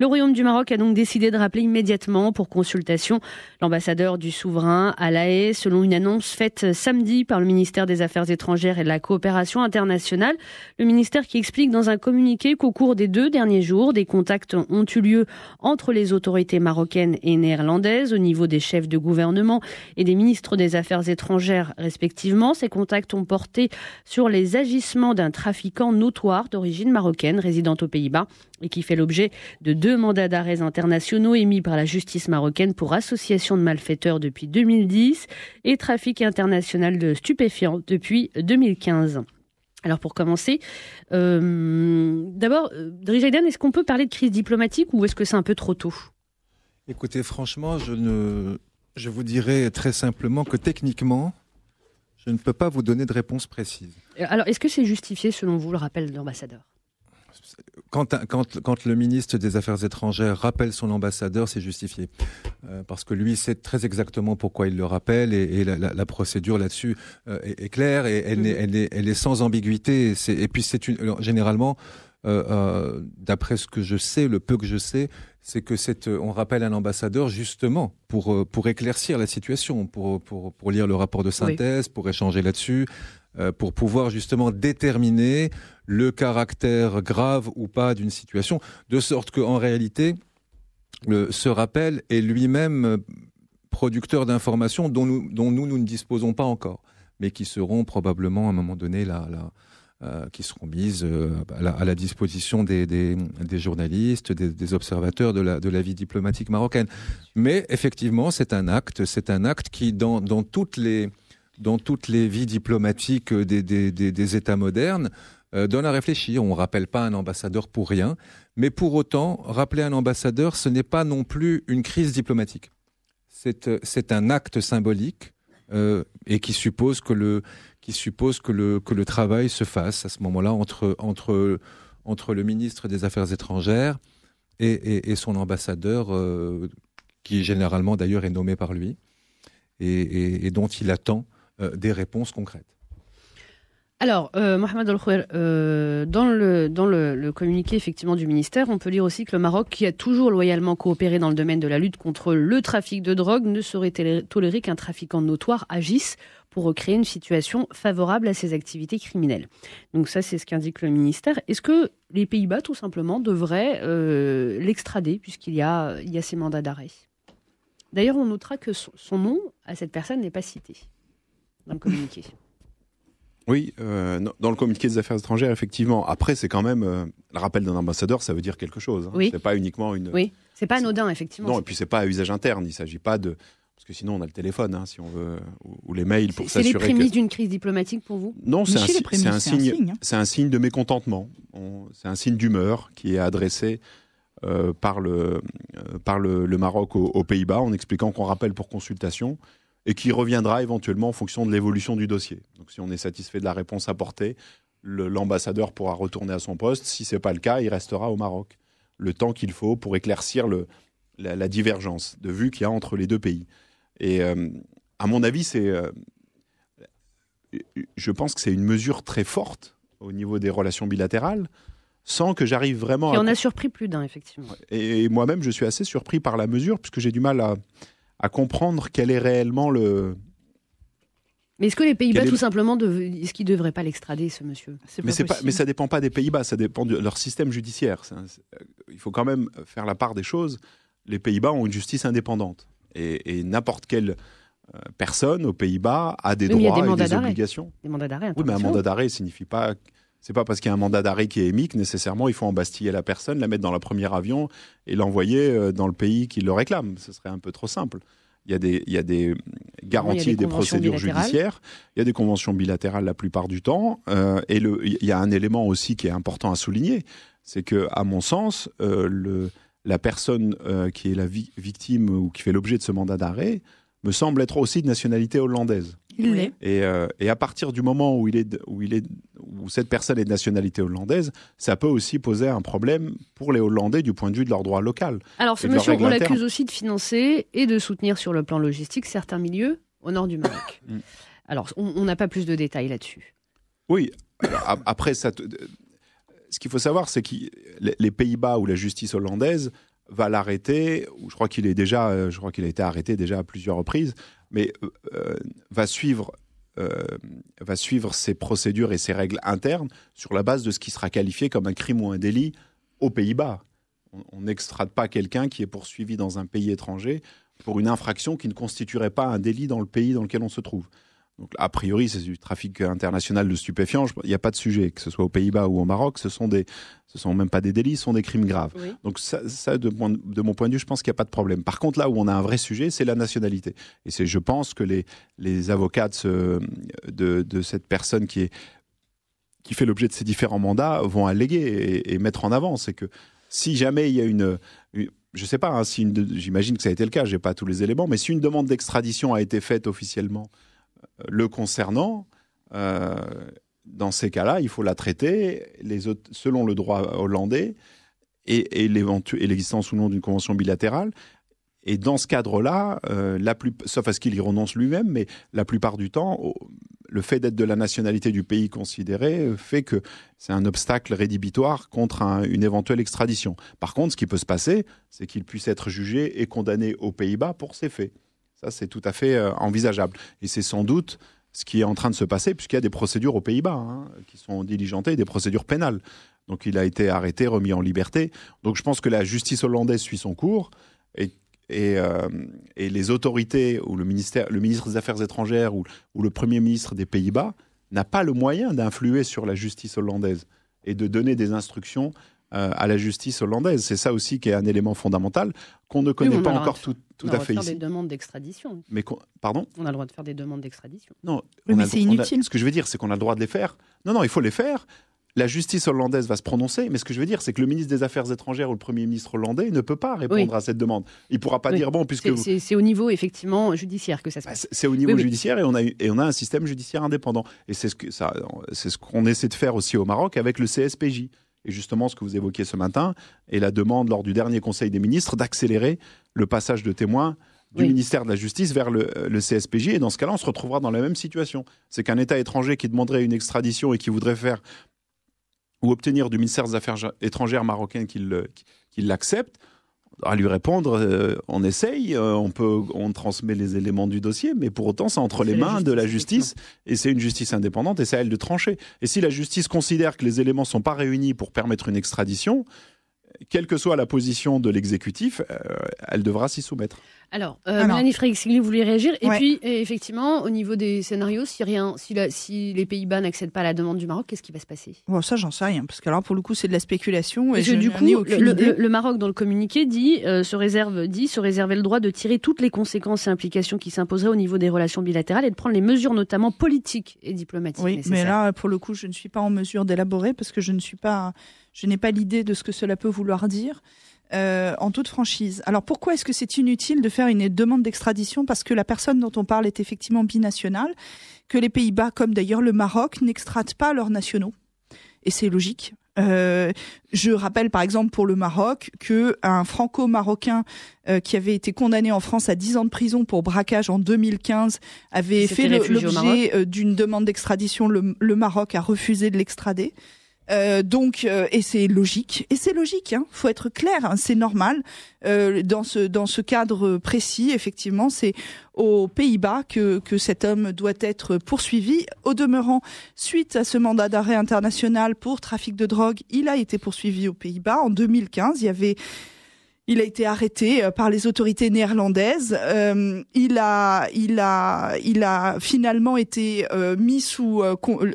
Le Royaume du Maroc a donc décidé de rappeler immédiatement pour consultation l'ambassadeur du souverain à La Haye, selon une annonce faite samedi par le ministère des Affaires étrangères et de la coopération internationale. Le ministère qui explique dans un communiqué qu'au cours des 2 derniers jours, des contacts ont eu lieu entre les autorités marocaines et néerlandaises au niveau des chefs de gouvernement et des ministres des Affaires étrangères respectivement. Ces contacts ont porté sur les agissements d'un trafiquant notoire d'origine marocaine résidant aux Pays-Bas et qui fait l'objet de 2 mandats d'arrêt internationaux émis par la justice marocaine pour association de malfaiteurs depuis 2010 et trafic international de stupéfiants depuis 2015. Alors pour commencer, d'abord, Driss Aidane, est-ce qu'on peut parler de crise diplomatique ou est-ce que c'est un peu trop tôt ? Écoutez, franchement, je vous dirais très simplement que techniquement, je ne peux pas vous donner de réponse précise. Alors est-ce que c'est justifié selon vous le rappel de l'ambassadeur ? Quand le ministre des Affaires étrangères rappelle son ambassadeur, c'est justifié. Parce que lui sait très exactement pourquoi il le rappelle et la procédure là-dessus est claire et elle est sans ambiguïté. Et puis généralement, d'après ce que je sais, le peu que je sais, c'est que on rappelle un ambassadeur justement pour éclaircir la situation, pour lire le rapport de synthèse, pour échanger là-dessus, pour pouvoir justement déterminer le caractère grave ou pas d'une situation, de sorte qu'en réalité, ce rappel est lui-même producteur d'informations dont nous ne disposons pas encore, mais qui seront probablement à un moment donné qui seront mises à la disposition des journalistes, des observateurs de la vie diplomatique marocaine. Mais effectivement, c'est un acte qui, dans toutes les vies diplomatiques des États modernes, donne à réfléchir. On ne rappelle pas un ambassadeur pour rien, mais pour autant, rappeler un ambassadeur, ce n'est pas non plus une crise diplomatique. C'est un acte symbolique et qui suppose que le travail se fasse à ce moment-là entre le ministre des Affaires étrangères et son ambassadeur, qui généralement d'ailleurs est nommé par lui et dont il attend des réponses concrètes. Alors, Mohamed El-Khouer, dans le communiqué effectivement du ministère, on peut lire aussi que le Maroc, qui a toujours loyalement coopéré dans le domaine de la lutte contre le trafic de drogue, ne saurait tolérer qu'un trafiquant notoire agisse pour recréer une situation favorable à ses activités criminelles. Donc ça, c'est ce qu'indique le ministère. Est-ce que les Pays-Bas, tout simplement, devraient l'extrader, puisqu'il y a ces mandats d'arrêt ? D'ailleurs, on notera que son nom à cette personne n'est pas cité dans le communiqué. Oui, dans le communiqué des Affaires étrangères, effectivement. Après, c'est quand même le rappel d'un ambassadeur, ça veut dire quelque chose. Hein. Oui. C'est pas uniquement une. Oui, c'est pas anodin, effectivement. Non, et puis c'est pas à usage interne. Il s'agit pas de. Parce que sinon, on a le téléphone, hein, si on veut, ou les mails pour s'assurer. C'est les prémices d'une crise diplomatique pour vous ? Non, c'est un signe de mécontentement. C'est un signe d'humeur qui est adressé par le Maroc aux Pays-Bas en expliquant qu'on rappelle pour consultation et qui reviendra éventuellement en fonction de l'évolution du dossier. Donc si on est satisfait de la réponse apportée, l'ambassadeur pourra retourner à son poste. Si ce n'est pas le cas, il restera au Maroc le temps qu'il faut pour éclaircir la divergence de vue qu'il y a entre les deux pays. Et à mon avis, je pense que c'est une mesure très forte au niveau des relations bilatérales, sans que j'arrive vraiment à... Et on a surpris plus d'un, effectivement. Et moi-même, je suis assez surpris par la mesure, puisque j'ai du mal à comprendre quel est réellement le... Mais est-ce que les Pays-Bas, tout simplement, est-ce qu'ils ne devraient pas l'extrader, ce monsieur ? Mais ça ne dépend pas des Pays-Bas, ça dépend de leur système judiciaire. Il faut quand même faire la part des choses. Les Pays-Bas ont une justice indépendante. Et n'importe quelle personne aux Pays-Bas a des droits et des obligations. Des mandats d'arrêt. Oui, mais un mandat d'arrêt signifie pas... C'est pas parce qu'il y a un mandat d'arrêt qui est émis que nécessairement il faut embastiller la personne, la mettre dans le premier avion et l'envoyer dans le pays qui le réclame. Ce serait un peu trop simple. Il y a des garanties et des procédures judiciaires. Il y a des conventions bilatérales la plupart du temps. Et il y a un élément aussi qui est important à souligner, c'est que, à mon sens, la personne qui est la victime ou qui fait l'objet de ce mandat d'arrêt me semble être aussi de nationalité hollandaise. Il l'est. Et à partir du moment où cette personne est de nationalité hollandaise, ça peut aussi poser un problème pour les Hollandais du point de vue de leur droit local. Alors ce monsieur, on l'accuse aussi de financer et de soutenir sur le plan logistique certains milieux au nord du Maroc. Alors on n'a pas plus de détails là-dessus. Oui, après ce qu'il faut savoir, c'est que les Pays-Bas ou la justice hollandaise va l'arrêter, ou je crois qu'il a été arrêté déjà à plusieurs reprises, mais va suivre ses procédures et ses règles internes sur la base de ce qui sera qualifié comme un crime ou un délit aux Pays-Bas. On n'extrade pas quelqu'un qui est poursuivi dans un pays étranger pour une infraction qui ne constituerait pas un délit dans le pays dans lequel on se trouve. Donc, a priori, c'est du trafic international de stupéfiants. Il n'y a pas de sujet, que ce soit aux Pays-Bas ou au Maroc. Ce sont même pas des délits, ce sont des crimes graves. Oui. Donc, ça de mon point de vue, je pense qu'il n'y a pas de problème. Par contre, là où on a un vrai sujet, c'est la nationalité. Et je pense que les avocats de cette personne qui fait l'objet de ces différents mandats vont alléguer et mettre en avant. C'est que si jamais il y a je sais pas, j'imagine que ça a été le cas, j'ai pas tous les éléments, mais si une demande d'extradition a été faite officiellement le concernant, dans ces cas-là, il faut la traiter selon le droit hollandais et l'existence ou non d'une convention bilatérale. Et dans ce cadre-là, sauf à ce qu'il y renonce lui-même, mais la plupart du temps, le fait d'être de la nationalité du pays considéré fait que c'est un obstacle rédhibitoire contre une éventuelle extradition. Par contre, ce qui peut se passer, c'est qu'il puisse être jugé et condamné aux Pays-Bas pour ces faits. Ça, c'est tout à fait envisageable. Et c'est sans doute ce qui est en train de se passer, puisqu'il y a des procédures aux Pays-Bas qui sont diligentées, des procédures pénales. Donc, il a été arrêté, remis en liberté. Donc, je pense que la justice hollandaise suit son cours et les autorités ou le ministre des Affaires étrangères ou le Premier ministre des Pays-Bas n'a pas le moyen d'influer sur la justice hollandaise et de donner des instructions à la justice hollandaise. C'est ça aussi qui est un élément fondamental qu'on ne connaît pas encore tout à fait ici. On a le droit de faire des demandes d'extradition. Pardon ? On a le droit de faire des demandes d'extradition. Non, mais c'est inutile. Ce que je veux dire, c'est qu'on a le droit de les faire. Non, il faut les faire. La justice hollandaise va se prononcer, mais ce que je veux dire, c'est que le ministre des Affaires étrangères ou le Premier ministre hollandais ne peut pas répondre à cette demande. Il ne pourra pas dire puisque... C'est au niveau, effectivement, judiciaire que ça se passe. C'est au niveau judiciaire et on a un système judiciaire indépendant. Et c'est ce qu'on essaie de faire aussi au Maroc avec le CSPJ. Et justement, ce que vous évoquiez ce matin, est la demande lors du dernier Conseil des ministres d'accélérer le passage de témoins du ministère de la Justice vers le CSPJ. Et dans ce cas-là, on se retrouvera dans la même situation. C'est qu'un État étranger qui demanderait une extradition et qui voudrait faire ou obtenir du ministère des Affaires étrangères marocain qu'il l'accepte, à lui répondre, on essaye, on transmet les éléments du dossier, mais pour autant, c'est entre les mains de la justice, et c'est une justice indépendante, et c'est à elle de trancher. Et si la justice considère que les éléments ne sont pas réunis pour permettre une extradition, quelle que soit la position de l'exécutif, elle devra s'y soumettre. Alors, Mélanie Freixili, vous voulez réagir ? Et puis, effectivement, au niveau des scénarios, si les Pays-Bas n'accèdent pas à la demande du Maroc, qu'est-ce qui va se passer ? Bon, ça, j'en sais rien, parce que alors, pour le coup, c'est de la spéculation. Et du coup, le Maroc, dans le communiqué, se réserver le droit de tirer toutes les conséquences et implications qui s'imposeraient au niveau des relations bilatérales et de prendre les mesures, notamment politiques et diplomatiques. Oui, mais là, pour le coup, je ne suis pas en mesure d'élaborer, parce que je n'ai pas l'idée de ce que cela peut vouloir dire. En toute franchise. Alors pourquoi est-ce que c'est inutile de faire une demande d'extradition ? Parce que la personne dont on parle est effectivement binationale, que les Pays-Bas, comme d'ailleurs le Maroc, n'extradent pas leurs nationaux. Et c'est logique. Je rappelle par exemple pour le Maroc qu'un franco-marocain qui avait été condamné en France à 10 ans de prison pour braquage en 2015 avait fait l'objet d'une demande d'extradition. Le Maroc a refusé de l'extrader. Et c'est logique, faut être clair, c'est normal. Dans ce cadre précis, effectivement, c'est aux Pays-Bas que cet homme doit être poursuivi. Au demeurant, suite à ce mandat d'arrêt international pour trafic de drogue, il a été poursuivi aux Pays-Bas en 2015. Il a été arrêté par les autorités néerlandaises. Il a finalement été mis sous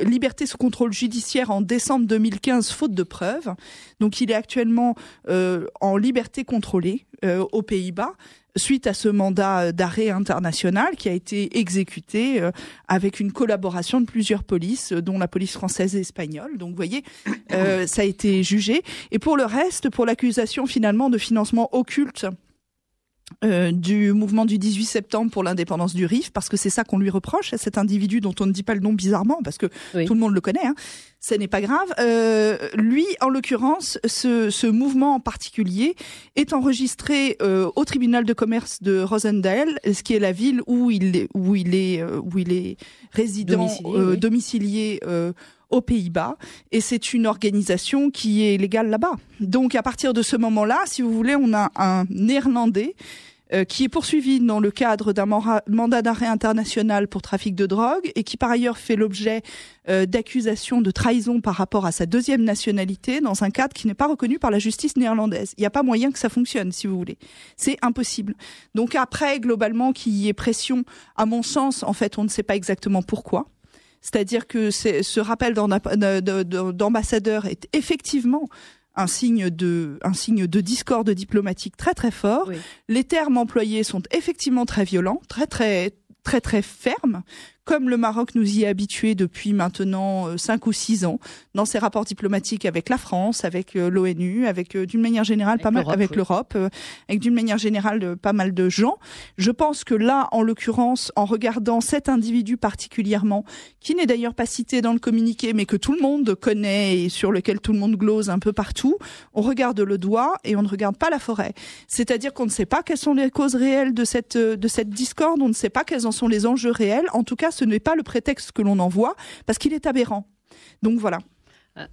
liberté sous contrôle judiciaire en décembre 2015, faute de preuves. Donc, il est actuellement en liberté contrôlée aux Pays-Bas, suite à ce mandat d'arrêt international qui a été exécuté avec une collaboration de plusieurs polices, dont la police française et espagnole. Donc, vous voyez, ça a été jugé. Et pour le reste, pour l'accusation finalement de financement occulte du mouvement du 18 septembre pour l'indépendance du Rif, parce que c'est ça qu'on lui reproche à cet individu dont on ne dit pas le nom bizarrement, parce que tout le monde le connaît, ce n'est pas grave. Lui, en l'occurrence, ce mouvement en particulier est enregistré au tribunal de commerce de Roosendaal, ce qui est la ville où il est résident domicilié aux Pays-Bas, et c'est une organisation qui est légale là-bas. Donc à partir de ce moment-là, si vous voulez, on a un Néerlandais qui est poursuivi dans le cadre d'un mandat d'arrêt international pour trafic de drogue et qui par ailleurs fait l'objet d'accusations de trahison par rapport à sa deuxième nationalité dans un cadre qui n'est pas reconnu par la justice néerlandaise. Il n'y a pas moyen que ça fonctionne, si vous voulez. C'est impossible. Donc après, globalement, qu'il y ait pression, à mon sens, en fait, on ne sait pas exactement pourquoi. C'est-à-dire que ce rappel d'ambassadeur est effectivement un signe de discorde diplomatique très très fort. Oui. Les termes employés sont effectivement très violents, très très très très fermes, comme le Maroc nous y est habitué depuis maintenant 5 ou 6 ans, dans ses rapports diplomatiques avec la France, avec l'ONU, avec d'une manière générale avec l'Europe, avec d'une manière générale pas mal de gens. Je pense que là, en l'occurrence, en regardant cet individu particulièrement, qui n'est d'ailleurs pas cité dans le communiqué, mais que tout le monde connaît et sur lequel tout le monde glose un peu partout, on regarde le doigt et on ne regarde pas la forêt. C'est-à-dire qu'on ne sait pas quelles sont les causes réelles de cette discorde, on ne sait pas quels en sont les enjeux réels. En tout cas, ce n'est pas le prétexte que l'on envoie, parce qu'il est aberrant. Donc voilà.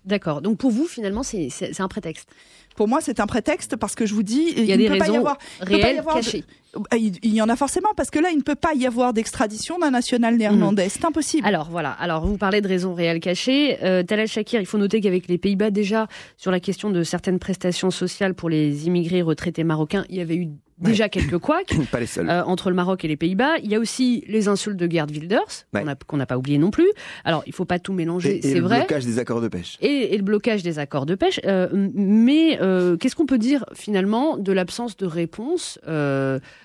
D'accord. Donc pour vous, finalement, c'est un prétexte. Pour moi, c'est un prétexte parce que je vous dis, il y a des raisons réelles cachées. Il y en a forcément, parce que là, il ne peut pas y avoir d'extradition d'un national néerlandais. C'est impossible. Alors voilà. Alors vous parlez de raisons réelles cachées. Talal Shakir, il faut noter qu'avec les Pays-Bas, déjà, sur la question de certaines prestations sociales pour les immigrés retraités marocains, il y avait eu déjà quelques couacs pas les seuls. Entre le Maroc et les Pays-Bas. Il y a aussi les insultes de Geert Wilders, qu'on n'a pas oublié non plus. Alors, il ne faut pas tout mélanger, c'est vrai. Et le blocage des accords de pêche. Et le blocage des accords de pêche. Mais qu'est-ce qu'on peut dire, finalement, de l'absence de réponse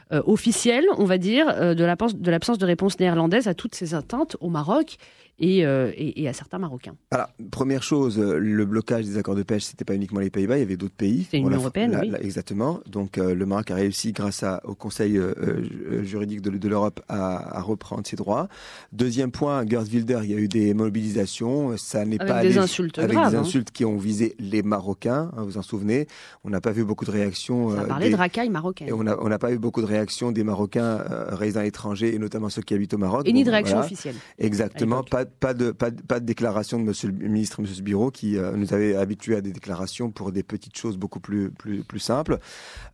officielle, on va dire, de l'absence de réponse néerlandaise à toutes ces atteintes au Maroc et à certains Marocains? Alors, première chose, le blocage des accords de pêche, c'était pas uniquement les Pays-Bas, il y avait d'autres pays. C'est l'Union européenne, oui. Exactement. Donc, le Maroc a réussi, grâce au Conseil juridique de l'Europe, à reprendre ses droits. Deuxième point, Geert Wilders, il y a eu des mobilisations. Ça n'est pas des insultes graves, des insultes qui ont visé les Marocains, vous en souvenez. On n'a pas vu beaucoup de réactions. Ça parlait de racailles marocaines. Et on n'a pas eu beaucoup de réactions des Marocains résidant à l'étranger, et notamment ceux qui habitent au Maroc. Et ni de réaction officielle. Exactement. Pas de déclaration de Monsieur le ministre, Monsieur Sbiro, qui nous avait habitués à des déclarations pour des petites choses beaucoup plus simples.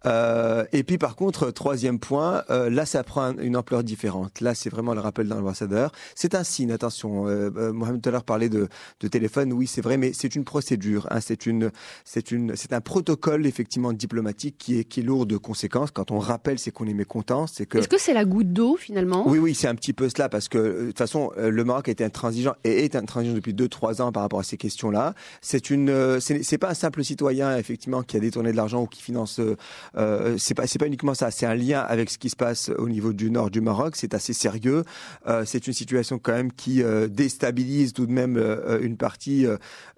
Et puis par contre, troisième point, là ça prend une ampleur différente. Là c'est vraiment le rappel d'un ambassadeur. C'est un signe, attention. Mohamed tout à l'heure parlait de téléphone, oui c'est vrai, mais c'est une procédure. Hein, c'est un protocole effectivement diplomatique qui est lourd de conséquences. Quand on rappelle, c'est qu'on est mécontent. Est-ce que c'est la goutte d'eau finalement? Oui, c'est un petit peu cela, parce que de toute façon le Maroc a été intransigeant et est intransigeant depuis 2-3 ans par rapport à ces questions-là. C'est pas un simple citoyen effectivement qui a détourné de l'argent ou qui finance. C'est pas uniquement ça. C'est un lien avec ce qui se passe au niveau du nord du Maroc. C'est assez sérieux. C'est une situation quand même qui déstabilise tout de même une partie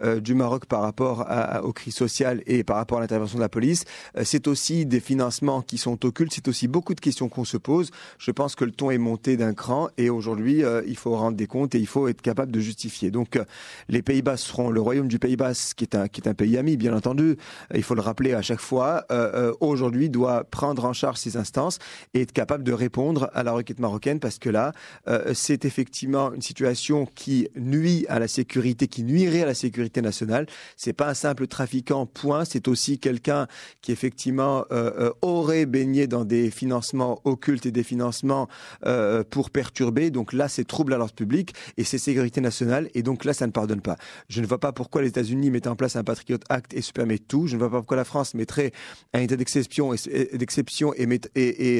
du Maroc par rapport aux crises sociales et par rapport à l'intervention de la police. C'est aussi des financements qui sont occultes. C'est aussi beaucoup de questions qu'on se pose. Je pense que le ton est monté d'un cran et aujourd'hui il faut rendre des comptes et il faut être capable de justifier. Donc les Pays-Bas seront le royaume du Pays Basque, qui est un pays ami, bien entendu. Il faut le rappeler à chaque fois. Aujourd'hui, doit prendre en charge ces instances et être capable de répondre à la requête marocaine, parce que là, c'est effectivement une situation qui nuit à la sécurité, qui nuirait à la sécurité nationale. C'est pas un simple trafiquant, point. C'est aussi quelqu'un qui effectivement aurait baigné dans des financements occultes et des financements pour perturber. Donc là, c'est trouble à l'ordre public et c'est sécurité nationale, et donc là ça ne pardonne pas. Je ne vois pas pourquoi les États-Unis mettent en place un Patriot Act et se permettent tout. Je ne vois pas pourquoi la France mettrait un état d'exception et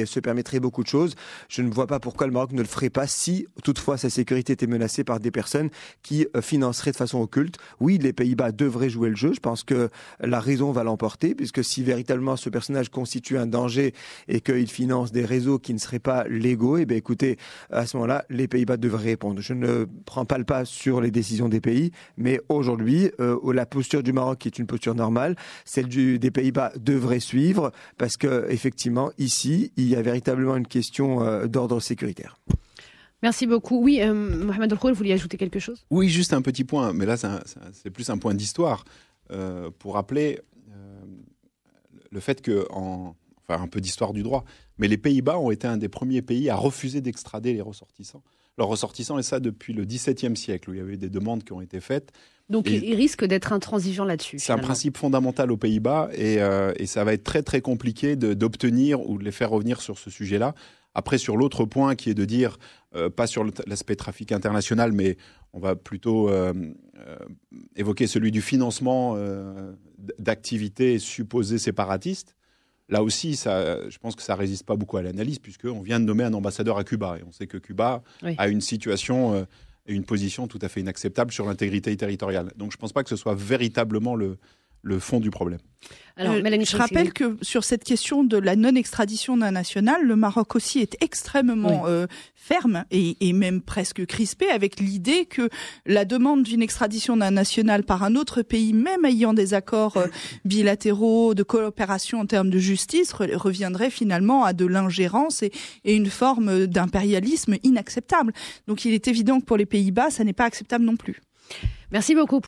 se permettrait beaucoup de choses. Je ne vois pas pourquoi le Maroc ne le ferait pas si toutefois sa sécurité était menacée par des personnes qui financeraient de façon occulte. Oui, les Pays-Bas devraient jouer le jeu. Je pense que la raison va l'emporter, puisque si véritablement ce personnage constitue un danger et qu'il finance des réseaux qui ne seraient pas légaux, eh bien écoutez, à ce moment-là, les Pays-Bas devraient répondre. Je ne prends pas le pas sur les décisions des pays, mais aujourd'hui, la posture du Maroc est une posture normale, celle des Pays-Bas devrait suivre, parce que effectivement, ici, il y a véritablement une question d'ordre sécuritaire. Merci beaucoup. Oui, Mohamed El Khoury, vous vouliez ajouter quelque chose? Oui, juste un petit point, mais là, c'est plus un point d'histoire, pour rappeler le fait que, un peu d'histoire du droit, mais les Pays-Bas ont été un des premiers pays à refuser d'extrader les ressortissants leurs ressortissants, et ça depuis le XVIIe siècle, où il y avait des demandes qui ont été faites. Donc il risque d'être intransigeant là-dessus. C'est un principe fondamental aux Pays-Bas, et ça va être très très compliqué d'obtenir ou de les faire revenir sur ce sujet-là. Après, sur l'autre point qui est de dire, pas sur l'aspect trafic international, mais on va plutôt évoquer celui du financement d'activités supposées séparatistes. Là aussi, je pense que ça ne résiste pas beaucoup à l'analyse, puisqu'on vient de nommer un ambassadeur à Cuba. Et on sait que Cuba a une situation et une position tout à fait inacceptable sur l'intégrité territoriale. Donc je ne pense pas que ce soit véritablement le fond du problème. Alors, je rappelle que sur cette question de la non-extradition d'un national, le Maroc aussi est extrêmement ferme et même presque crispé avec l'idée que la demande d'une extradition d'un national par un autre pays, même ayant des accords bilatéraux de coopération en termes de justice, reviendrait finalement à de l'ingérence et une forme d'impérialisme inacceptable. Donc il est évident que pour les Pays-Bas, ça n'est pas acceptable non plus. Merci beaucoup.